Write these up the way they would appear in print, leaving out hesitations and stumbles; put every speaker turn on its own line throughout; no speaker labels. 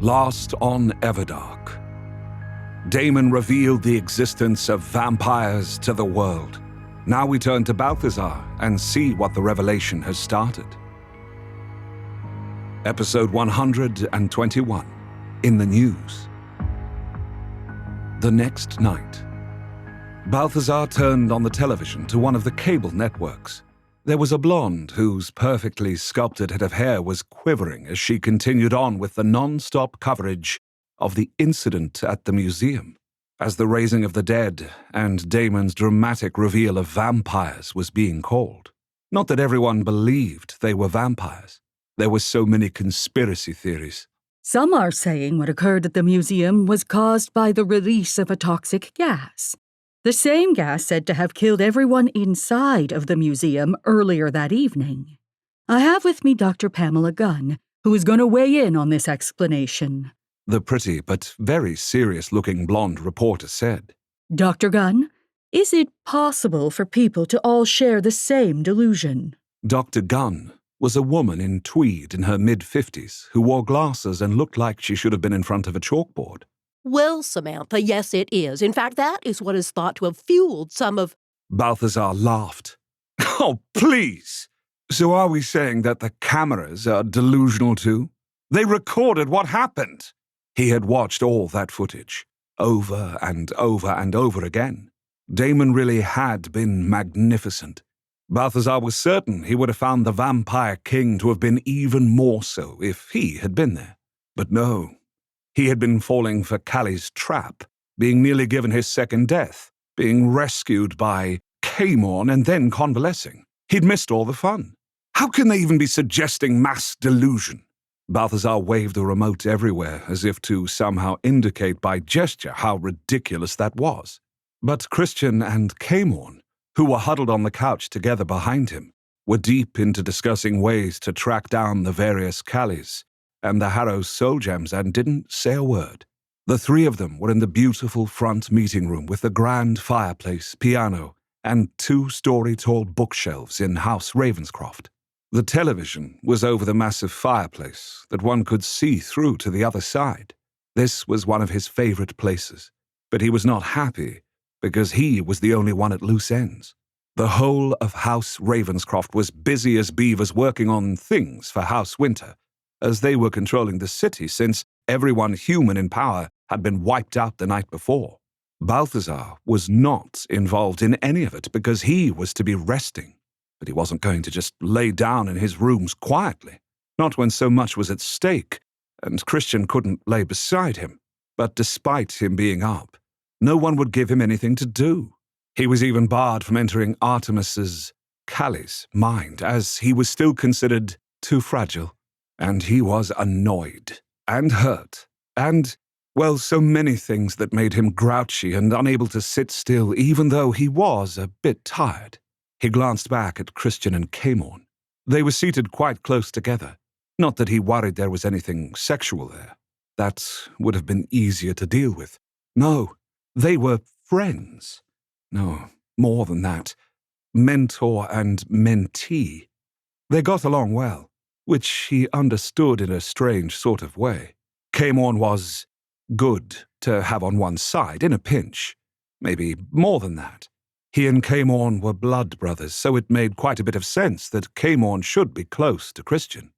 Lost on Everdark. Damon revealed the existence of vampires to the world. Now we turn to Balthazar and see what the revelation has started. Episode 121, in the news. The next night, Balthazar turned on the television to one of the cable networks. There was a blonde whose perfectly sculpted head of hair was quivering as she continued on with the non-stop coverage of the incident at the museum, as the raising of the dead and Damon's dramatic reveal of vampires was being called. Not that everyone believed they were vampires. There were so many conspiracy theories.
Some are saying what occurred at the museum was caused by the release of a toxic gas. The same gas said to have killed everyone inside of the museum earlier that evening. I have with me Dr. Pamela Gunn, who is going to weigh in on this explanation.
The pretty but very serious-looking blonde reporter said.
Dr. Gunn, is it possible for people to all share the same delusion?
Dr. Gunn was a woman in tweed in her mid-50s who wore glasses and looked like she should have been in front of a chalkboard.
Well, Samantha, yes it is. In fact, that is what is thought to have fueled some of—
Balthazar laughed. Oh, please! So are we saying that the cameras are delusional too? They recorded what happened. He had watched all that footage, over and over and over again. Damon really had been magnificent. Balthazar was certain he would have found the Vampire King to have been even more so if he had been there. But no. He had been falling for Callie's trap, being nearly given his second death, being rescued by Camorn and then convalescing. He'd missed all the fun. How can they even be suggesting mass delusion? Balthazar waved the remote everywhere as if to somehow indicate by gesture how ridiculous that was. But Christian and Camorn, who were huddled on the couch together behind him, were deep into discussing ways to track down the various Callies and the Harrow soul gems and didn't say a word. The three of them were in the beautiful front meeting room with the grand fireplace, piano, and 2-story-tall bookshelves in House Ravenscroft. The television was over the massive fireplace that one could see through to the other side. This was one of his favorite places, but he was not happy because he was the only one at loose ends. The whole of House Ravenscroft was busy as beavers working on things for House Winter, as they were controlling the city since everyone human in power had been wiped out the night before. Balthazar was not involved in any of it because he was to be resting, but he wasn't going to just lay down in his rooms quietly, not when so much was at stake, and Christian couldn't lay beside him. But despite him being up, no one would give him anything to do. He was even barred from entering Artemis's, Callie's, mind, as he was still considered too fragile. And he was annoyed and hurt and, well, so many things that made him grouchy and unable to sit still even though he was a bit tired. He glanced back at Christian and Camorn. They were seated quite close together. Not that he worried there was anything sexual there. That would have been easier to deal with. No, they were friends. No, more than that. Mentor and mentee. They got along well, which he understood in a strange sort of way. Camorn was good to have on one side in a pinch. Maybe more than that. He and Camorn were blood brothers, so it made quite a bit of sense that Camorn should be close to Christian.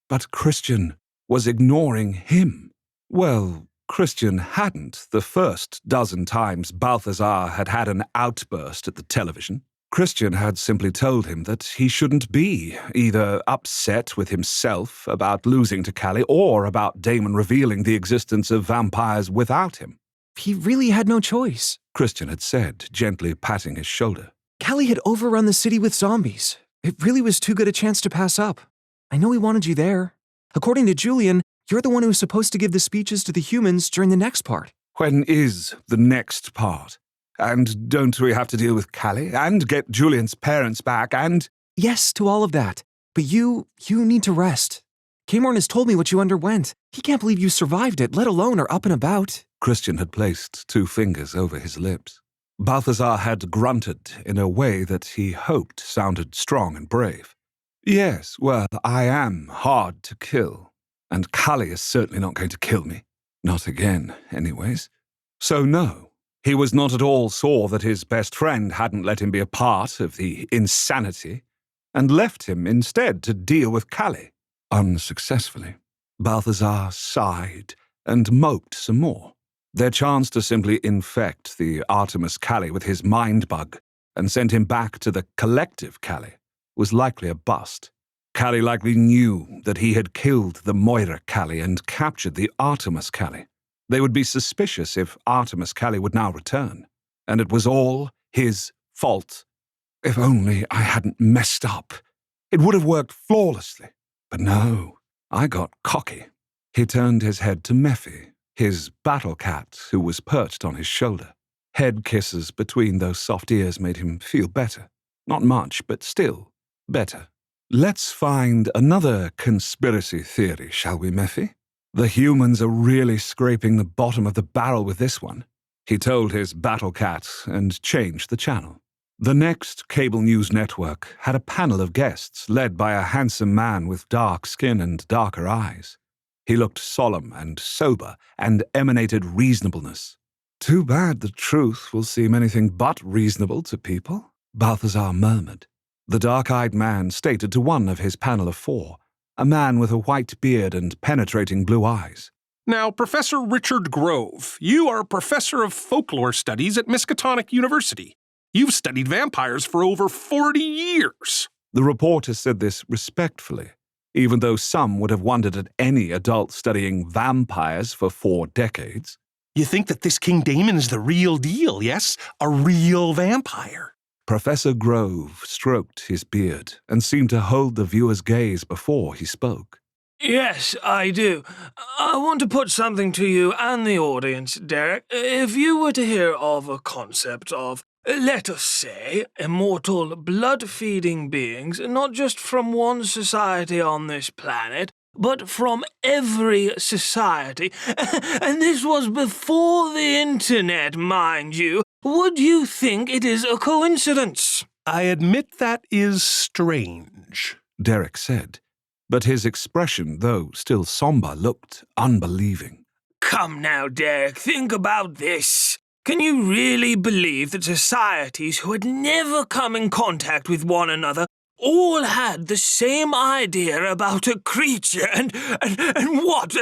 But Christian was ignoring him. Well, Christian hadn't the first dozen times Balthazar had had an outburst at the television. Christian had simply told him that he shouldn't be either upset with himself about losing to Callie or about Damon revealing the existence of vampires without him.
He really had no choice,
Christian had said, gently patting his shoulder.
Callie had overrun the city with zombies. It really was too good a chance to pass up. I know he wanted you there. According to Julian, you're the one who was supposed to give the speeches to the humans during the next part.
When is the next part? And don't we have to deal with Callie and get Julian's parents back and—
Yes, to all of that. But you need to rest. Camorn has told me what you underwent. He can't believe you survived it, let alone are up and about.
Christian had placed 2 fingers over his lips. Balthazar had grunted in a way that he hoped sounded strong and brave. Yes, well, I am hard to kill. and Callie is certainly not going to kill me. Not again, anyways. So no, he was not at all sore that his best friend hadn't let him be a part of the insanity, and left him instead to deal with Callie, unsuccessfully. Balthazar sighed and moped some more. Their chance to simply infect the Artemis Callie with his mind bug and send him back to the collective Callie was likely a bust. Callie likely knew that he had killed the Moira Callie and captured the Artemis Callie. They would be suspicious if Artemis Callie would now return, and it was all his fault. If only I hadn't messed up. It would have worked flawlessly. But no, I got cocky. He turned his head to Mephi, his battle cat who was perched on his shoulder. Head kisses between those soft ears made him feel better. Not much, but still better. Let's find another conspiracy theory, shall we, Mephi? The humans are really scraping the bottom of the barrel with this one. He told his battle cat and changed the channel. The next cable news network had a panel of guests led by a handsome man with dark skin and darker eyes. He looked solemn and sober and emanated reasonableness. Too bad the truth will seem anything but reasonable to people, Balthazar murmured. The dark-eyed man stated to one of his panel of 4, a man with a white beard and penetrating blue eyes.
Now, Professor Richard Grove, you are a professor of folklore studies at Miskatonic University. You've studied vampires for over 40 years.
The reporter said this respectfully, even though some would have wondered at any adult studying vampires for 4 decades.
You think that this King Damon is the real deal, yes? A real vampire?
Professor Grove stroked his beard and seemed to hold the viewer's gaze before he spoke.
Yes, I do. I want to put something to you and the audience, Derek. If you were to hear of a concept of, let us say, immortal blood-feeding beings, not just from one society on this planet, but from every society, and this was before the internet, mind you, would you think it is a coincidence?
I admit that is strange,
Derek said, but his expression, though still somber, looked unbelieving.
Come now, Derek, think about this. Can you really believe that societies who had never come in contact with one another all had the same idea about a creature and what?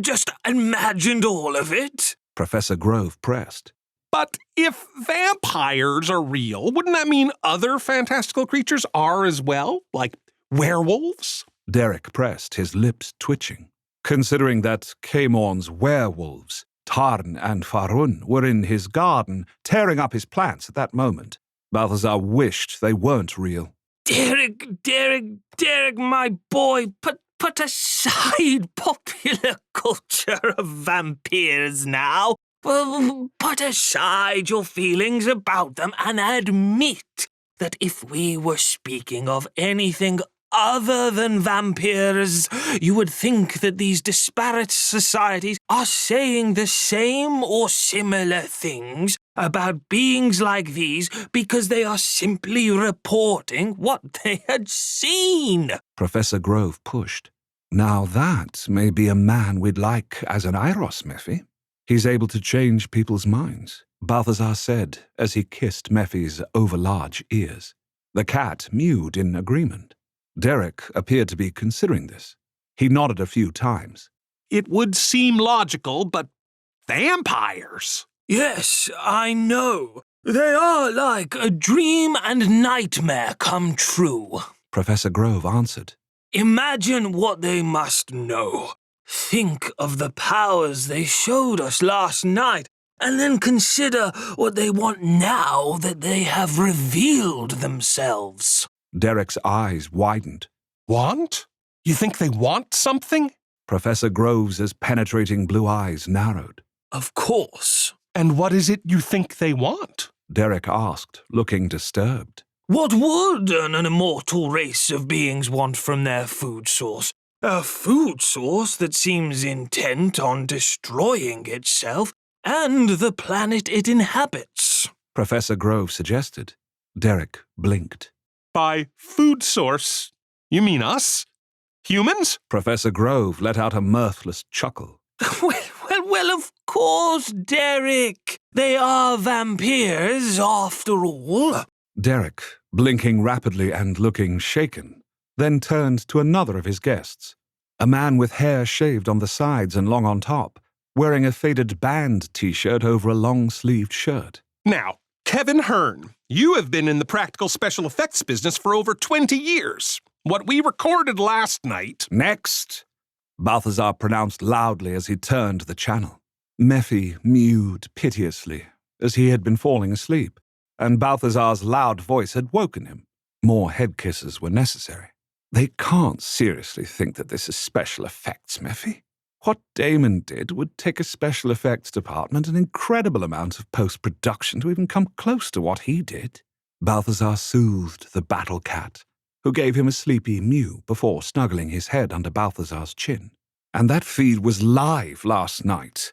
Just imagined all of it?
Professor Grove pressed.
But if vampires are real, wouldn't that mean other fantastical creatures are as well? Like werewolves?
Derek pressed, his lips twitching. Considering that Caemorn's werewolves, Tarn and Farun, were in his garden, tearing up his plants at that moment, Balthazar wished they weren't real.
Derek, my boy, put aside popular culture of vampires now. Put aside your feelings about them and admit that if we were speaking of anything other than vampires, you would think that these disparate societies are saying the same or similar things about beings like these because they are simply reporting what they had seen.
Professor Grove pushed. Now that may be a man we'd like as an Iros, Mephi. He's able to change people's minds, Balthazar said as he kissed Mephi's overlarge ears. The cat mewed in agreement. Derek appeared to be considering this. He nodded a few times.
It would seem logical, but vampires?
Yes, I know. They are like a dream and nightmare come true,
Professor Grove answered.
Imagine what they must know. Think of the powers they showed us last night, and then consider what they want now that they have revealed themselves.
Derek's eyes widened.
Want? You think they want something?
Professor Grove's penetrating blue eyes narrowed.
Of course.
And what is it you think they want?
Derek asked, looking disturbed.
What would an immortal race of beings want from their food source? A food source that seems intent on destroying itself and the planet it inhabits,
Professor Grove suggested. Derek blinked.
By food source, you mean us? Humans?
Professor Grove let out a mirthless chuckle.
Well, of course, Derek. They are vampires, after all.
Derek, blinking rapidly and looking shaken, then turned to another of his guests, a man with hair shaved on the sides and long on top, wearing a faded band t-shirt over a long-sleeved shirt.
Now, Kevin Hearn, you have been in the practical special effects business for over 20 years. What we recorded last night...
Next, Balthazar pronounced loudly as he turned the channel. Mephi mewed piteously as he had been falling asleep, and Balthazar's loud voice had woken him. More head kisses were necessary. They can't seriously think that this is special effects, Mephi. What Damon did would take a special effects department an incredible amount of post-production to even come close to what he did. Balthazar soothed the battle cat, who gave him a sleepy mew before snuggling his head under Balthazar's chin. And that feed was live last night.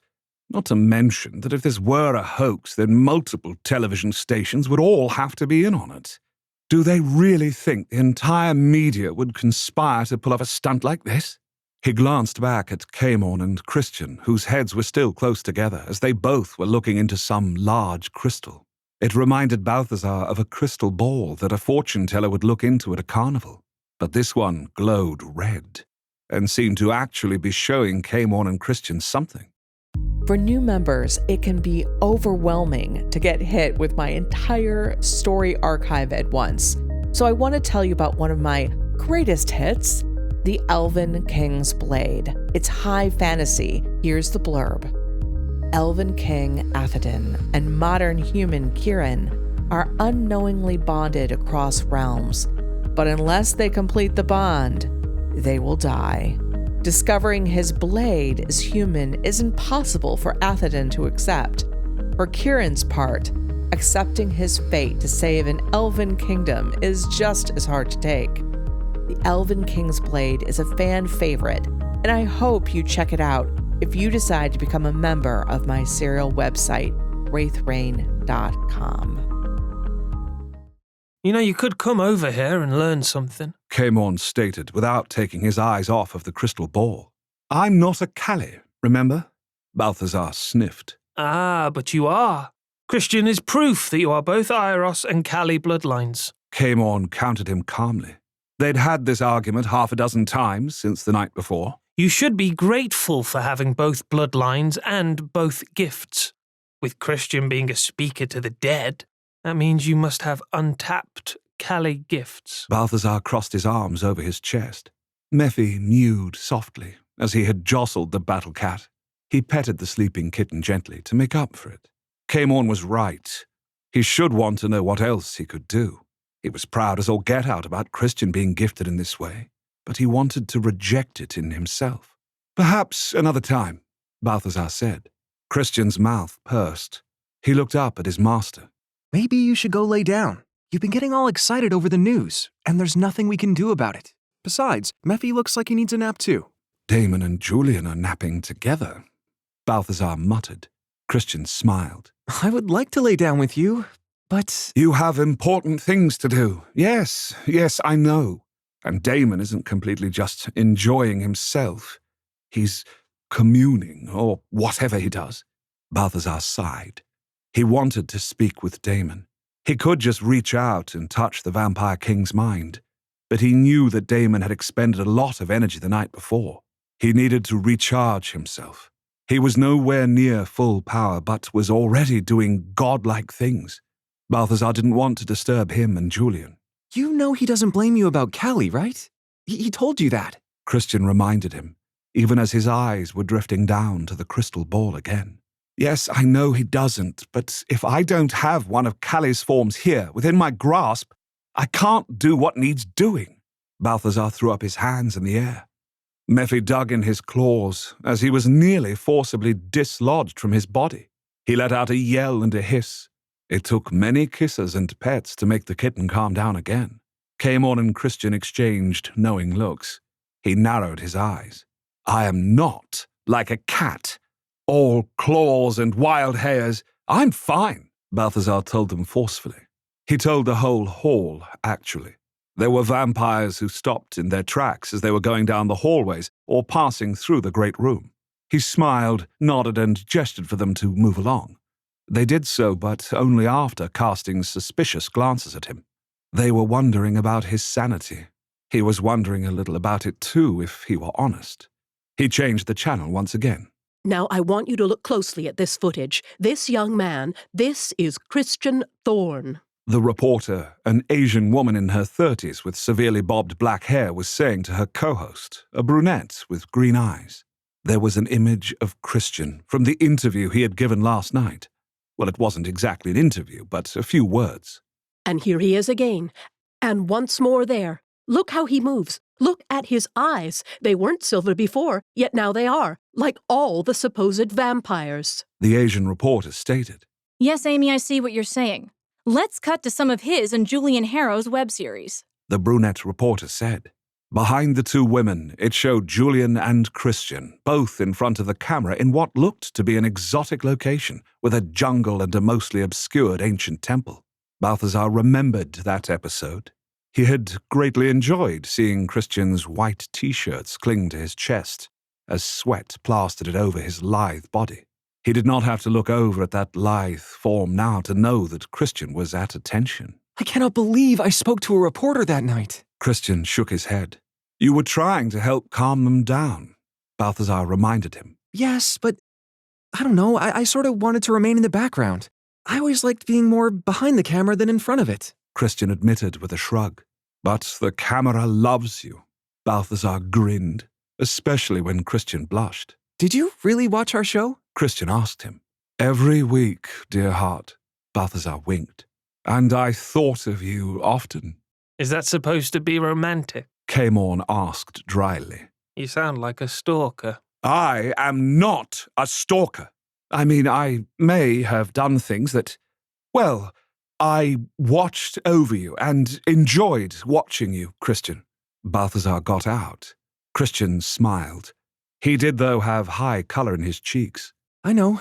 Not to mention that if this were a hoax, then multiple television stations would all have to be in on it. Do they really think the entire media would conspire to pull off a stunt like this? He glanced back at Camorn and Christian, whose heads were still close together, as they both were looking into some large crystal. It reminded Balthazar of a crystal ball that a fortune-teller would look into at a carnival. But this one glowed red, and seemed to actually be showing Camorn and Christian something.
For new members, it can be overwhelming to get hit with my entire story archive at once. So I want to tell you about one of my greatest hits, The Elven King's Blade. It's high fantasy. Here's the blurb. Elven King Athodin and modern human Kieran are unknowingly bonded across realms, but unless they complete the bond, they will die. Discovering his blade is human is impossible for Athodin to accept. For Kieran's part, accepting his fate to save an elven kingdom is just as hard to take. The Elven King's Blade is a fan favorite, and I hope you check it out if you decide to become a member of my serial website, raytherain.com.
You know, you could come over here and learn something.
Camorn stated without taking his eyes off of the crystal ball. I'm not a Callie, remember? Balthazar sniffed.
Ah, but you are. Christian is proof that you are both Iros and Callie bloodlines.
Camorn countered him calmly. They'd had this argument half a dozen times since the night before.
You should be grateful for having both bloodlines and both gifts. With Christian being a speaker to the dead, that means you must have untapped Callie gifts.
Balthazar crossed his arms over his chest. Mephi mewed softly as he had jostled the battle cat. He petted the sleeping kitten gently to make up for it. Camorn was right. He should want to know what else he could do. He was proud as all get out about Christian being gifted in this way, but he wanted to reject it in himself. Perhaps another time, Balthazar said. Christian's mouth pursed. He looked up at his master.
Maybe you should go lay down. You've been getting all excited over the news, and there's nothing we can do about it. Besides, Mephi looks like he needs a nap too.
Damon and Julian are napping together, Balthazar muttered. Christian smiled.
I would like to lay down with you, but...
You have important things to do. Yes, I know. And Damon isn't completely just enjoying himself. He's communing, or whatever he does. Balthazar sighed. He wanted to speak with Damon. He could just reach out and touch the Vampire King's mind, but he knew that Damon had expended a lot of energy the night before. He needed to recharge himself. He was nowhere near full power, but was already doing godlike things. Balthazar didn't want to disturb him and Julian.
You know he doesn't blame you about Callie, right? He told you that.
Christian reminded him, even as his eyes were drifting down to the crystal ball again. Yes, I know he doesn't, but if I don't have one of Callie's forms here, within my grasp, I can't do what needs doing. Balthazar threw up his hands in the air. Mephi dug in his claws as he was nearly forcibly dislodged from his body. He let out a yell and a hiss. It took many kisses and pets to make the kitten calm down again. Camorn and Christian exchanged knowing looks. He narrowed his eyes. I am not like a cat. All claws and wild hairs. I'm fine, Balthazar told them forcefully. He told the whole hall, actually. There were vampires who stopped in their tracks as they were going down the hallways or passing through the great room. He smiled, nodded, and gestured for them to move along. They did so, but only after casting suspicious glances at him. They were wondering about his sanity. He was wondering a little about it too, if he were honest. He changed the channel once again.
Now I want you to look closely at this footage. This young man, this is Christian Thorne.
The reporter, an Asian woman in her 30s with severely bobbed black hair, was saying to her co-host, a brunette with green eyes. There was an image of Christian from the interview he had given last night. Well, it wasn't exactly an interview, but a few words.
And here he is again. And once more there. Look how he moves. Look at his eyes. They weren't silver before, yet now they are, like all the supposed vampires.
The Asian reporter stated.
Yes, Amy, I see what you're saying. Let's cut to some of his and Julian Harrow's web series.
The brunette reporter said. Behind the two women, it showed Julian and Christian, both in front of the camera in what looked to be an exotic location with a jungle and a mostly obscured ancient temple. Balthazar remembered that episode. He had greatly enjoyed seeing Christian's white t-shirts cling to his chest as sweat plastered it over his lithe body. He did not have to look over at that lithe form now to know that Christian was at attention.
I cannot believe I spoke to a reporter that night.
Christian shook his head. You were trying to help calm them down, Balthazar reminded him.
Yes, but I don't know. I sort of wanted to remain in the background. I always liked being more behind the camera than in front of it.
Christian admitted with a shrug. But the camera loves you, Balthazar grinned, especially when Christian blushed.
Did you really watch our show?
Christian asked him. Every week, dear heart, Balthazar winked. And I thought of you often.
Is that supposed to be romantic?
Camorn asked dryly.
You sound like a stalker.
I am not a stalker. I mean, I may have done things that, well, I watched over you and enjoyed watching you, Christian. Balthazar got out. Christian smiled. He did, though, have high color in his cheeks.
I know.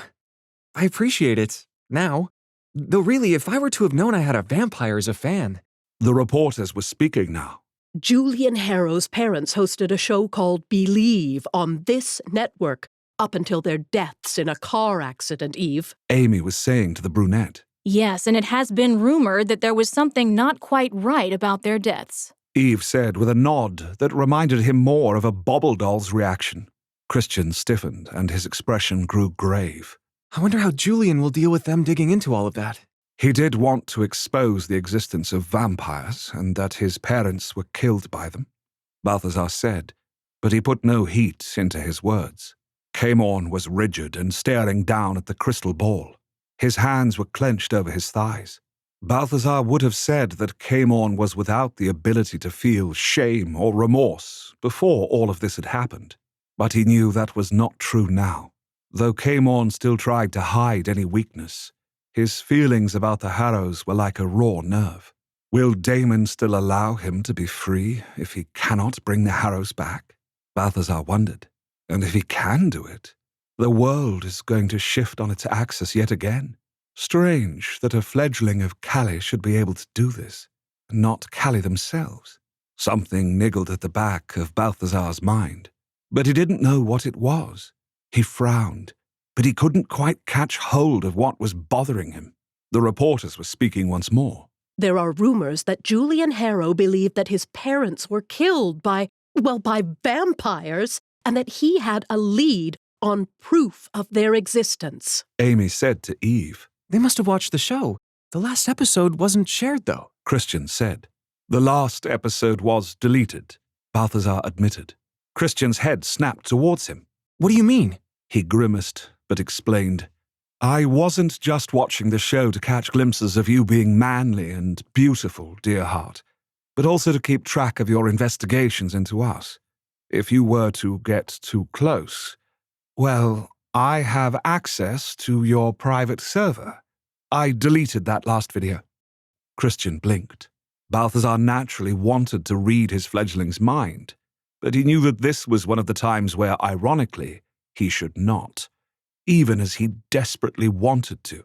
I appreciate it. Now. Though really, if I were to have known I had a vampire as a fan.
The reporters were speaking now.
Julian Harrow's parents hosted a show called Believe on this network up until their deaths in a car accident, Eve.
Amy was saying to the brunette.
Yes, and it has been rumored that there was something not quite right about their deaths.
Eve said with a nod that reminded him more of a bobble doll's reaction. Christian stiffened and his expression grew grave.
I wonder how Julian will deal with them digging into all of that.
He did want to expose the existence of vampires and that his parents were killed by them, Balthazar said, but he put no heat into his words. Camorn was rigid and staring down at the crystal ball. His hands were clenched over his thighs. Balthazar would have said that Camorn was without the ability to feel shame or remorse before all of this had happened, but he knew that was not true now. Though Camorn still tried to hide any weakness, his feelings about the Harrows were like a raw nerve. Will Damon still allow him to be free if he cannot bring the Harrows back? Balthazar wondered. And if he can do it, the world is going to shift on its axis yet again. Strange that a fledgling of Callie should be able to do this, not Callie themselves. Something niggled at the back of Balthazar's mind, but he didn't know what it was. He frowned, but he couldn't quite catch hold of what was bothering him. The reporters were speaking once more.
There are rumors that Julian Harrow believed that his parents were killed by vampires, and that he had a lead on proof of their existence.
Amy said to Eve.
They must have watched the show. The last episode wasn't shared, though.
Christian said. The last episode was deleted, Balthazar admitted. Christian's head snapped towards him.
What do you mean?
He grimaced, but explained. I wasn't just watching the show to catch glimpses of you being manly and beautiful, dear heart, but also to keep track of your investigations into us. If you were to get too close, well, I have access to your private server. I deleted that last video. Christian blinked. Balthazar naturally wanted to read his fledgling's mind, but he knew that this was one of the times where, ironically, he should not, even as he desperately wanted to.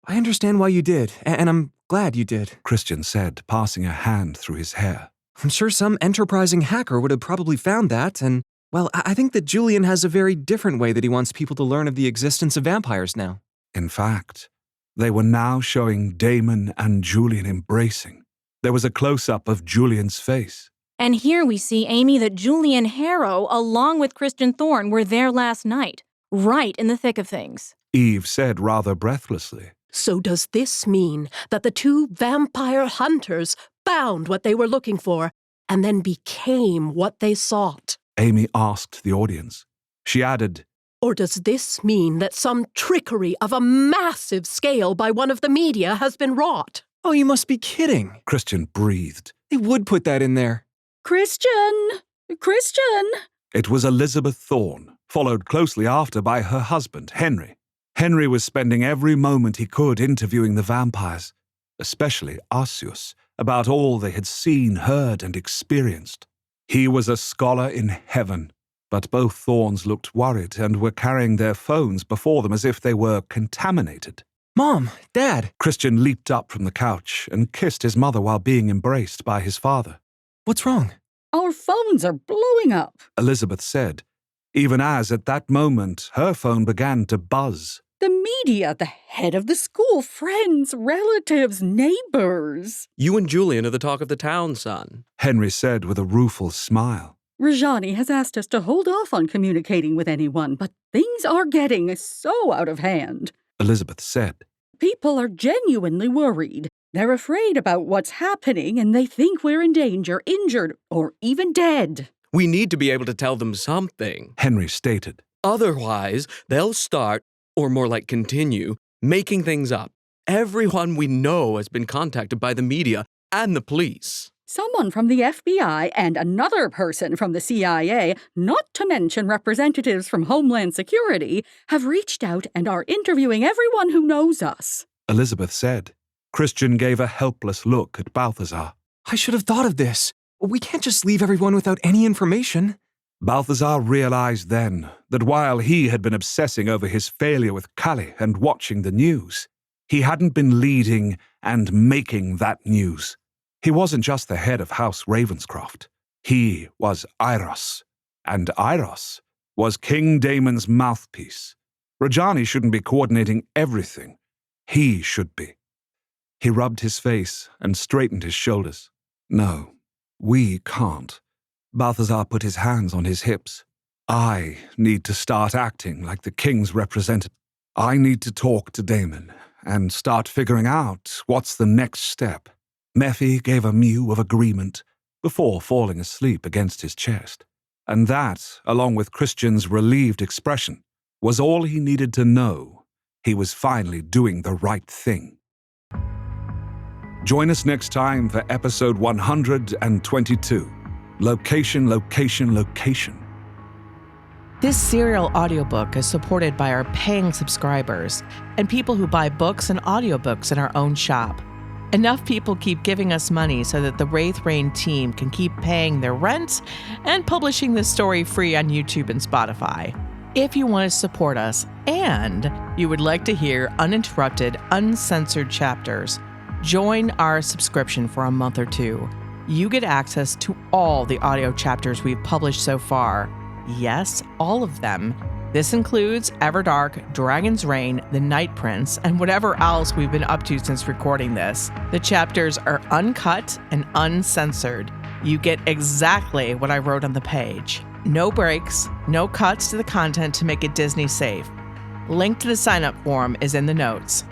I understand why you did, and I'm glad you did,
Christian said, passing a hand through his hair.
I'm sure some enterprising hacker would have probably found that, and, well, I think that Julian has a very different way that he wants people to learn of the existence of vampires now.
In fact, they were now showing Damon and Julian embracing. There was a close-up of Julian's face.
And here we see, Amy, that Julian Harrow, along with Christian Thorne, were there last night, right in the thick of things.
Eve said rather breathlessly.
So does this mean that the two vampire hunters found what they were looking for and then became what they sought?
Amy asked the audience. She added,
Or does this mean that some trickery of a massive scale by one of the media has been wrought?
Oh, you must be kidding.
Christian breathed.
They would put that in there.
Christian! Christian!
It was Elizabeth Thorne, followed closely after by her husband, Henry. Henry was spending every moment he could interviewing the vampires, especially Arceus, about all they had seen, heard, and experienced. He was a scholar in heaven, but both Thornes looked worried and were carrying their phones before them as if they were contaminated.
Mom, Dad,
Christian leaped up from the couch and kissed his mother while being embraced by his father.
what's wrong?
Our phones are blowing up.
Elizabeth said, even as at that moment her phone began to buzz.
The media, the head of the school, friends, relatives, neighbors.
You and Julian are the talk of the town, son.
Henry said with a rueful smile.
Rajani has asked us to hold off on communicating with anyone, but things are getting so out of hand.
Elizabeth said.
People are genuinely worried. They're afraid about what's happening and they think we're in danger, injured, or even dead.
We need to be able to tell them something.
Henry stated.
Otherwise, they'll start, or more like continue, making things up. Everyone we know has been contacted by the media and the police.
Someone from the FBI and another person from the CIA, not to mention representatives from Homeland Security, have reached out and are interviewing everyone who knows us.
Elizabeth said. Christian gave a helpless look at Balthazar.
I should have thought of this. We can't just leave everyone without any information.
Balthazar realized then that while he had been obsessing over his failure with Callie and watching the news, he hadn't been leading and making that news. He wasn't just the head of House Ravenscroft. He was Eiros, and Eiros was King Damon's mouthpiece. Rajani shouldn't be coordinating everything. He should be. He rubbed his face and straightened his shoulders. No, we can't. Balthazar put his hands on his hips. I need to start acting like the king's representative. I need to talk to Damon and start figuring out what's the next step. Mephi gave a mew of agreement before falling asleep against his chest. And that, along with Christian's relieved expression, was all he needed to know. He was finally doing the right thing. Join us next time for episode 122. Location, location, location.
This serial audiobook is supported by our paying subscribers and people who buy books and audiobooks in our own shop. Enough people keep giving us money so that the Raythe Rain team can keep paying their rent and publishing this story free on YouTube and Spotify. If you want to support us and you would like to hear uninterrupted, uncensored chapters, join our subscription for a month or two. You get access to all the audio chapters we've published so far. Yes, all of them. This includes Everdark, Dragon's Reign, The Night Prince, and whatever else we've been up to since recording this. The chapters are uncut and uncensored. You get exactly what I wrote on the page. No breaks, no cuts to the content to make it Disney safe. Link to the sign-up form is in the notes.